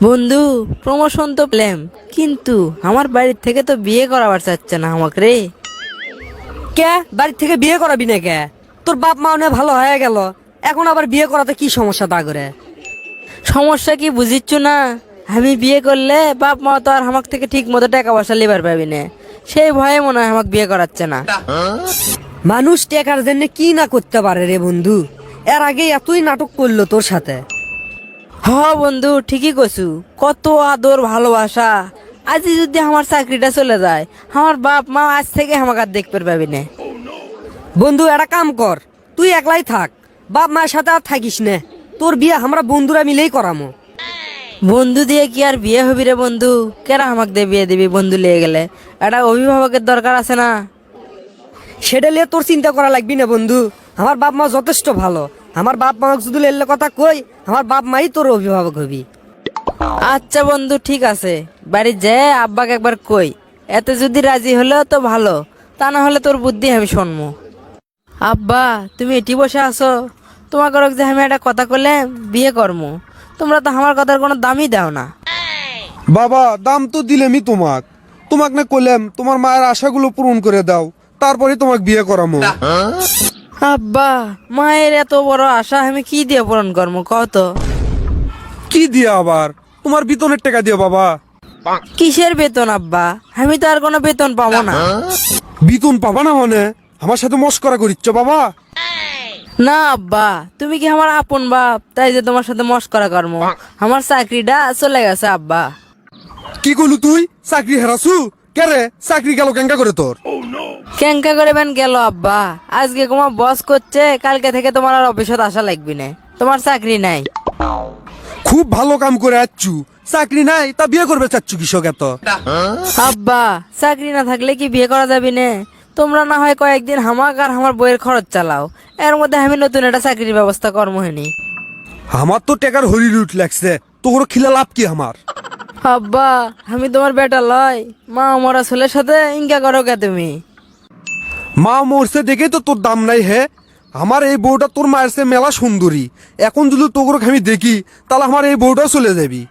বন্ধু, প্রমোশন তো পেলাম, কিন্তু আমার বাড়ির থেকে তো বিয়ে করাবার চাচ্ছে না আমাকে রে। কে বাড়ির থেকে বিয়ে করাবি না কে? তোর বাপ মা অনেক ভালো হয়ে গেল, এখন আবার বিয়ে করাতে কি সমস্যা তা করে? সমস্যা কি বুঝিচ্ছ না? আমি বিয়ে করলে বাপ মা তো আর আমার থেকে ঠিক মতো টাকা পয়সা লিবার পাবি না, সেই ভয়ে মনে হয় আমাকে বিয়ে করাচ্ছে না। মানুষ টেকার জন্য কি না করতে পারে রে বন্ধু। এর আগে এতই নাটক করলো তোর সাথে। হ বন্ধু, ঠিকই কছু, কত আদর ভালোবাসা। আজ যদি আমার চাকরিটা চলে যায়, আমার বাপ মা আজ থেকে আমাকে আর দেখতে পাবি না। বন্ধু একটা কাম কর, তুই একলাই থাক, বাপ মায়ের সাথে আর থাকিস না। তোর বিয়ে আমরা বন্ধুরা মিলেই করামো। বন্ধু দিয়ে কি আর বিয়ে হবি রে বন্ধু? কেরা আমাকে দিয়ে বিয়ে দিবি বন্ধু লিয়ে গেলে? একটা অভিভাবকের দরকার আছে না? সেটা নিয়ে তোর চিন্তা করা লাগবি না বন্ধু। আমার বাপ মা যথেষ্ট ভালো। আমার বাপ মা শুধু লেলে কথা কই, আমার বাপ মাই তোর অভিভাবক হবি। আচ্ছা বন্ধু, ঠিক আছে, বাড়ি যে আব্বাকে একবার কই, এতে যদি রাজি হলো তো ভালো, তা না হলে তোর বুদ্ধি আমি শুনবো। আব্বা, তুমি এটি বসে আছো, তোমাকে যে আমি একটা কথা করলে বিয়ে করবো, তোমরা তো আমার কথার কোনো দামই দাও না। বাবা, দাম তো দিলেমই তোমাক না কইলাম তোমার মায়ের আশাগুলো পূরণ করে দাও, তারপরে তোমাকে বিয়ে করামো। আব্বা, মায়ের এত বড় আশা আমি কি দিয়ে পূরণ করবো কত? কি দিয়ে আবার? তোমার বেতনের টাকা দিয়ে বাবা। কিসের বেতন আব্বা? আমি তো আর কোনো বেতন পাবো না। বেতন পাবা না মানে? আমার সাথে মস্করা করিচ্ছ বাবা? না আব্বা, তুমি কি আমার আপন বাপ তাই যে তোমার সাথে মস্করা করবো? আমার চাকরিটা চলে গেছে আব্বা। কি কইলু তুই? চাকরি হারাছু? কেরে চাকরি গেল কেঙ্কা করে তোর? কেঙ্কা করে বেন গেল আব্বা? আজকে তোমার বস করছে, কালকে থেকে তোমার আর অফিসত আসা লাগবে না, তোমার চাকরি নাই। খুব ভালো কাম করে আচ্ছু, চাকরি নাই তা বিয়ে করবে চাচ্ছু কৃষক এত? আব্বা, চাকরি না থাকলে কি বিয়ে করা যাবে না? তোমরা না হয় কয়েকদিন হামাক আর আমার বইয়ের খরচ চালাও, এর মধ্যে আমি নতুন একটা চাকরির ব্যবস্থা করবো হেনি। আমার তো টেকার হরি রুট লাগছে, তোর খিলা লাভ কি আমার? আব্বা, আমি তোমার বেটা লয়, মা মরা ছেলের সাথে ইনকা করো কে তুমি? মা মরছে দেখে তো তোর দাম নাই হে। আমার এই বউটা তোর মায়ের চেয়ে মেলা সুন্দরী, এখন যদি তোর আমি দেখি তাহলে আমার এই বউটাও চলে যাবি।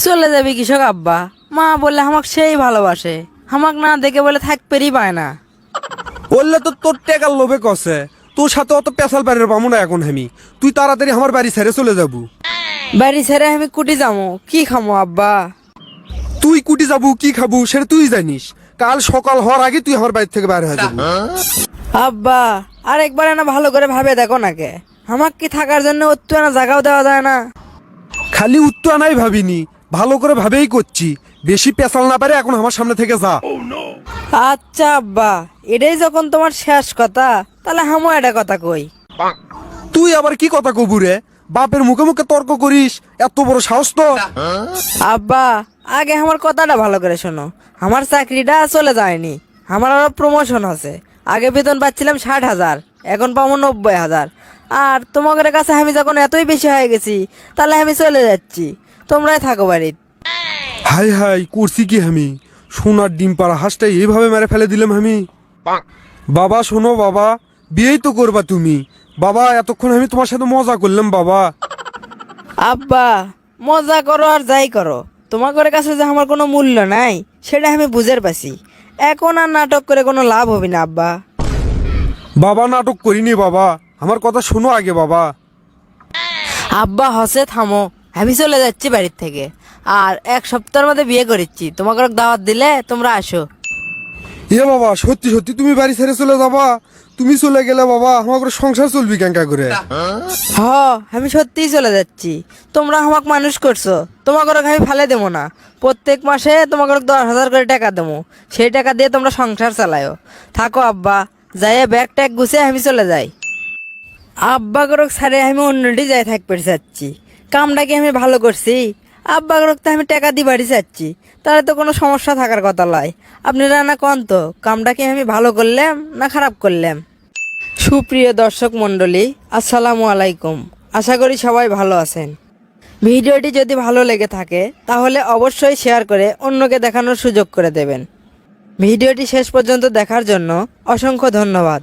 চলে যাবি কৃষক আব্বা? মা বললে আমাকে সেই ভালোবাসে, আমাক না দেখে বলে থাকতেই পায় না। বললে তো তোর টেকার লোভে কষে, তোর সাথে অত পেশাল বাড়ির পাবো না এখন আমি। তুই তাড়াতাড়ি আমার বাড়ি ছেড়ে চলে যাবো। বাড়ি ছেড়ে আমি কুটি যাবো, কি খামো আব্বা? তুই কুটি যাবো কি খাবো সেটা তুই জানিস। কাল সকাল হওয়ার আগে তুই আমার বাড়ি থেকে বাইরে হয়ে যাবো। আব্বা, আর একবার না ভালো করে ভাবে দেখো না কে, আমাক কি থাকার জন্য অত্য না জায়গাও দেওয়া যায় না? খালি উত্তর নাই ভাবিনি, ভালো করে ভাবেই করছি। বেশি পেশাল না পারে এখন আমার সামনে থেকে যা। আচ্ছা আব্বা, এটাই যখন তোমার শেষ কথা, তাহলে হামো একটা কথা কই। তুই আবার কি কথা কবু রে? বাপের মুখে মুখে তর্ক করিস, এত বড় সাহস তো? আব্বা, আগে আমার কথাটা ভালো করে শোনো। আমার চাকরিটা চলে যায়নি, আমার আরো প্রমোশন আছে। আগে বেতন পাচ্ছিলাম 60,000, এখন পাবো 90,000। আর তোমাদের কাছে আমি যখন এতই বেশি হয়ে গেছি, তাহলে আমি চলে যাচ্ছি, তোমরাই থাকো বাড়িতে। হাই হাই করছি কি আমি? সোনার ডিম পাড়া হাঁসটা এইভাবে মেরে ফেলে দিলাম আমি। বাবা শোনো বাবা, বিয়েই তো করবা তুমি। বাবা এতক্ষণ আমি তোমার সাথে মজা করলাম বাবা। আব্বা, মজা করো আর যাই করো, তোমাদের কাছে যে আমার কোনো মূল্য নাই সেটা আমি বুঝের পাচ্ছি। এখন আর নাটক করে কোনো লাভ হবে না আব্বা। বাবা নাটক করিনি বাবা, আমার কথা শোনো আগে বাবা। আব্বা হসে থামো, আমি চলে যাচ্ছি বাড়ির থেকে, আর 1 সপ্তাহের মধ্যে বিয়ে করেছি। তোমাকে দাওয়াত দিলে তোমরা আসো। এ বাবা, সত্যি সত্যি তুমি বাড়ি ছেড়ে চলে যাবা? তুমি চলে গেলে বাবা আমার করে সংসার চলবি কেঙ্কা করে? হ, আমি সত্যিই চলে যাচ্ছি। তোমরা আমাকে মানুষ করছো, তোমাকে আমি ফেলে দেবো না। প্রত্যেক মাসে তোমাকে 10,000 করে টাকা দেবো, সেই টাকা দিয়ে তোমরা সংসার চালায়ো। থাকো আব্বা, যাইয়ে ব্যাগ ট্যাগ গুছিয়ে আমি চলে যাই। আব্বা গরক ছাড়ে আমি অন্যটি যাই থাকতে চাচ্ছি। কামটা কি আমি ভালো করছি? আব্বা গরক তো আমি টাকা দিয়ে বাড়ি চাচ্ছি, তাহলে তো কোনো সমস্যা থাকার কথা নয়। আপনারা না কন তো, কামটা কি আমি ভালো করলাম না খারাপ করলাম? সুপ্রিয় দর্শক মণ্ডলী, আসসালামু আলাইকুম। আশা করি সবাই ভালো আছেন। ভিডিওটি যদি ভালো লেগে থাকে তাহলে অবশ্যই শেয়ার করে অন্যকে দেখানোর সুযোগ করে দেবেন। ভিডিওটি শেষ পর্যন্ত দেখার জন্য অসংখ্য ধন্যবাদ।